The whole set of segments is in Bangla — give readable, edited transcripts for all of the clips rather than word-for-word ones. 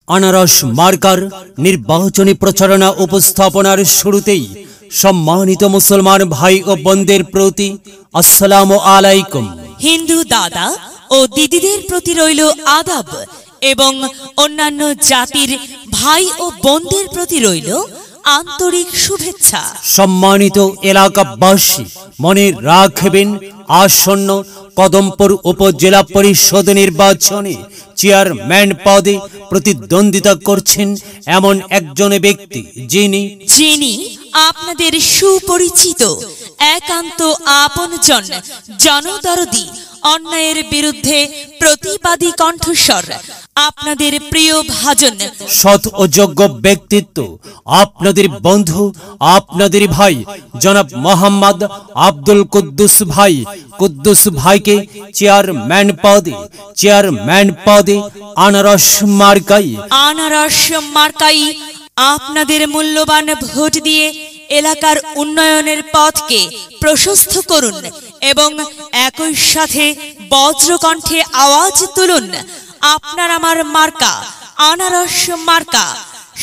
আনারস মার্কার নির্বাচনী প্রচারণা উপস্থাপনার শুরুতেই সম্মানিত মুসলমান ভাই ও বোনদের প্রতি আসসালামু আলাইকুম। হিন্দু দাদা ও দিদিদের প্রতি রইল আদাব এবং অন্যান্য জাতির ভাই ও বোনদের প্রতি রইল আন্তরিক শুভেচ্ছা। সম্মানিত এলাকাবাসী, মনে রাখবেন আসন্ন কদমপুর উপজেলা পরিষদ নির্বাচনে চেয়ারম্যান পদে প্রতিদ্বন্দ্বিতা করছেন এমন একজন ব্যক্তি যিনি আপনাদের সুপরিচিত, একান্ত আপনজন, জনদরদি, অন্যায়ের বিরুদ্ধে প্রতিবাদী কণ্ঠস্বর, আপনাদের প্রিয় ভাজন, সৎ ও যোগ্য ব্যক্তিত্ব, আপনাদের বন্ধু, আপনাদের ভাই জনাব মোহাম্মদ আব্দুল কুদ্দুস ভাইকে চেয়ারম্যান পদে আনারস মার্কাই আপনাদের মূল্যবান ভোট দিয়ে এলাকার উন্নয়নের পথকে প্রশস্ত করুন এবং একই সাথে বজ্রকণ্ঠে আওয়াজ তুলুন, আপনার আমার মার্কা আনারস মার্কা,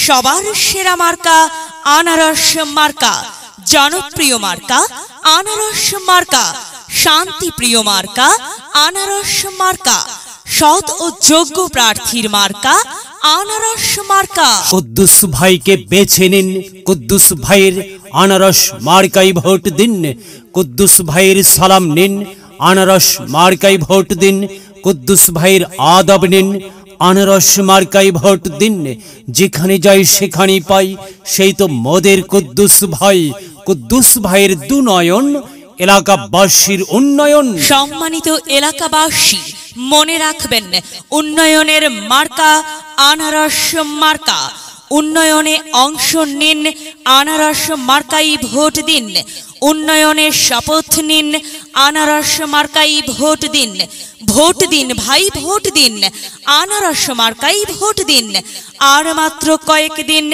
সবার সেরা মার্কা আনারস মার্কা, জনপ্রিয় মার্কা আনারস মার্কা, শান্তিপ্রিয় মার্কা আনারস মার্কা, সৎ ও যোগ্য প্রার্থীর মার্কা আনারস মার্কা। কুদ্দুস ভাইকে বেছে নিন, কুদ্দুস ভাইয়ের আনারস মার্কাই ভোট দিন, কুদ্দুস ভাইয়ের সালাম নিন, আনারস মার্কাই ভোট দিন, কুদ্দুস ভাইয়ের আদব নিন, আনারস মার্কাই ভোট দিন। যেখানে যাই সেখানেই পাই সেই তো মোদের কুদ্দুস ভাইয়ের দুনয়ন, এলাকাবাসীর উন্নয়ন। সম্মানিত এলাকাবাসী, মনে রাখবেন, উন্নয়নের মার্কা আনারস মার্কা। উন্নয়নে অংশ নিন, আনারস মার্কাই ভোট দিন। উন্নয়নে শপথ নিন, আনারস মার্কাই ভোট দিন। ভোট দিন ভাই, ভোট দিন, আনারস মার্কাই ভোট দিন। আর মাত্র কয়েকদিন,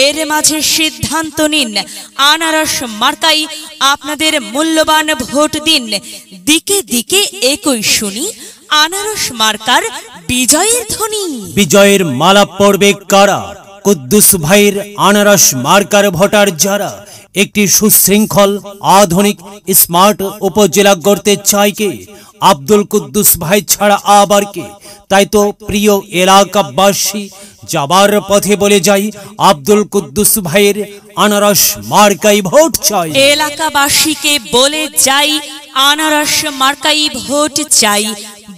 এর মাঝে সিদ্ধান্ত নিন, আনারস মার্কাই আপনাদের মূল্যবান ভোট দিন। দিকে দিকে একই শুনি আনারস মার্কার বিজয়ের ধ্বনি। বিজয়ের মালা পড়বে কারা? কুদ্দুস ভাইয়ের আনারস মার্কার ভোটার যারা একটি সুশৃঙ্খল, আধুনিক, স্মার্ট উপজেলা গড়তে চায় কে? আব্দুল কুদ্দুস ভাই ছাড়া আবার কে? তাই তো প্রিয় এলাকাবাসী, যাবার পথে বলে যাই, আব্দুল কুদ্দুস ভাইয়ের আনারস মার্কাই ভোট চাই। এলাকাবাসীকে বলে যাই, আনারস মার্কাই ভোট চাই।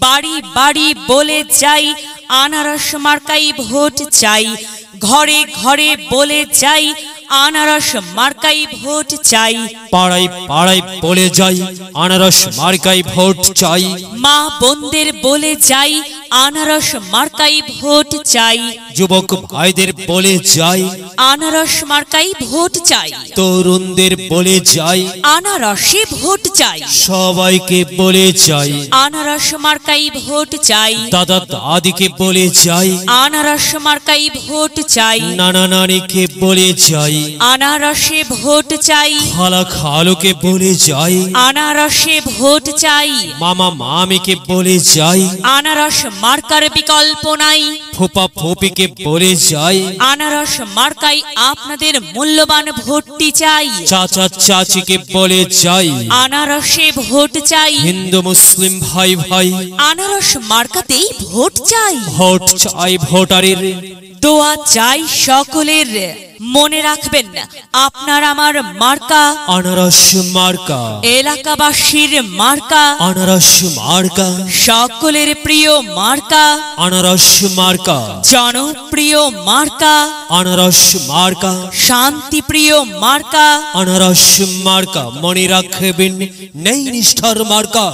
বাড়ি বাড়ি বলে যাই, আনারস মার্কাই ভোট চাই। ঘরে ঘরে বলে যাই, আনারস মার্কাই ভোট চাই। পাড়ায় পাড়ায় বলে যাই, আনারস মার্কাই ভোট চাই। মা বোনদের বলে যাই, আনারস মার্কাই ভোট চাই। যুবক ভাইদের বলে যাই, আনারস মার্কাই ভোট চাই। তরুণদের বলে যাই, আনারসে ভোট চাই। সবাইকে বলে যাই, আনারস মার্কাই ভোট চাই। দাদা দাদিকে বলে যাই, আনারস মার্কাই ভোট চাই। নানা নানিকে বলে যাই, আনারসে ভোট চাই। খালা খালুকে বলে যাই, আনারসে ভোট চাই। মামা মামিকে বলে যাই, আনারস মার্কার বিকল্প নাই। ফুপা ফুপিকে বলে যাই, আনারস মার্কাই আপনাদের মূল্যবান ভোটটি চাই। চাচা চাচিকে বলে যাই, আনারসে ভোট চাই। হিন্দু মুসলিম ভাই ভাই, আনারস মার্কাতেই ভোট চাই। ভোট চাই ভোটারের, দোয়া চাই সকলের। মনে রাখবেন, আপনার আমার মার্কা আনারস মার্কা, এলাকাবাসীর মার্কা আনারস মার্কা, সকলের প্রিয় মার্কা আনারস মার্কা, জনপ্রিয় মার্কা আনারস মার্কা, শান্তিপ্রিয় মার্কা আনারস মার্কা। মনে রাখবেন, নেই নিষ্ঠার মার্কা,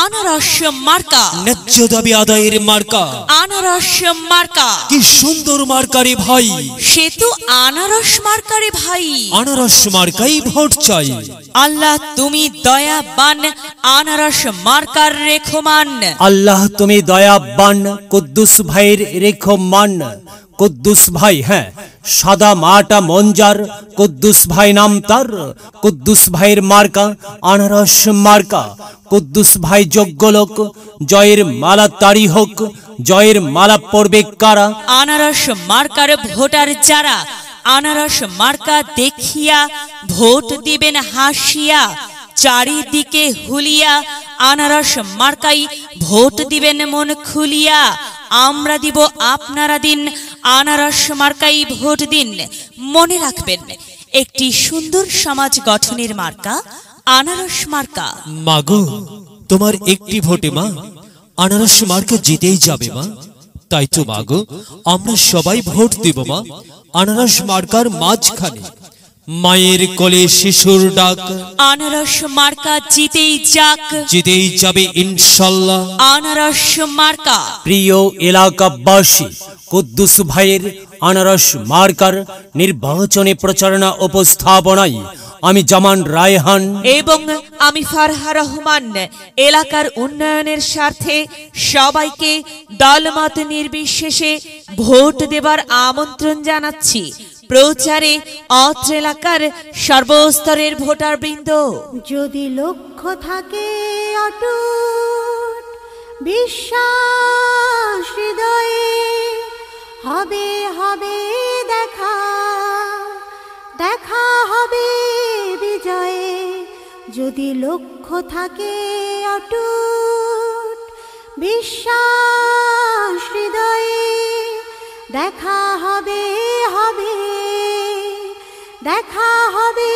আনারস মার্কা, ন্যায্য দাবি আদায়ের মার্কা, আনারস মার্কা। কি সুন্দর মার্কারে ভাই, সে তো আনারস মার্কারে ভাই। আনারস মার্কাই ভোট চাই। আল্লাহ তুমি দয়াবান, আনারস মার্কার রেখমান। আল্লাহ তুমি দয়াবান, কুদ্দুস ভাইয়ের রেখমান। কুদ্দুস ভাই, হ্যাঁ সাদা মাটা মঞ্জার, কুদ্দুস ভাই নাম তার। কুদ্দুস ভাইয়ের মার্কা আনারস মার্কা। কুদ্দুস ভাই যোগ্য লোক, জয়ের মালা তারি হোক। জয়ের মালা পড়বে কারা? আনারস মার্কার ভোটার যারা, আনারস মার্কা দেখিয়া ভোট দিবেন হাসিয়া। চারিদিকে হুলিয়া আনারস মার্কাই ভোট দিবেন মন খুলিয়া। আমরা দিব আপনারা দিন, আনারস মার্কাই ভোট দিন। মনে রাখবেন, একটি সুন্দর সমাজ গঠনের মার্কা আনারস মার্কা। মাগো, তোমার একটি ভোটে মা আনারস মার্কা জিতেই যাবে মা। তাই তো মাগো, আমরা সবাই ভোট দেব মা আনারস মার্কার মাঝখানে। মায়ের কোলে শিশুর ডাক, আনারস মার্কা জিতেই যাক, জিতেই যাবে ইনশাল্লাহ আনারস মার্কা। প্রিয় এলাকাবাসী, কুদ্দুস ভাইয়ের আনারস মার্কার নির্বাচনী প্রচারণা উপস্থাপনায় আমি জামান রায়হান এবং আমি ফারহা রহমান এলাকার উন্নয়নের স্বার্থে সবাইকে দলমত নির্বিশেষে ভোট দেবার আমন্ত্রণ জানাচ্ছি। প্রচারে অত্র এলাকার সর্বস্তরের ভোটারবৃন্দ। যদি লক্ষ্য থাকে অটুট বিশ্বাস হৃদয়ে, হবে হবে দেখা, দেখা হবে বিজয়ে। যদি লক্ষ্য থাকে অটুট বিশ্বাস হৃদয়ে, দেখা হবে হবে, দেখা হবে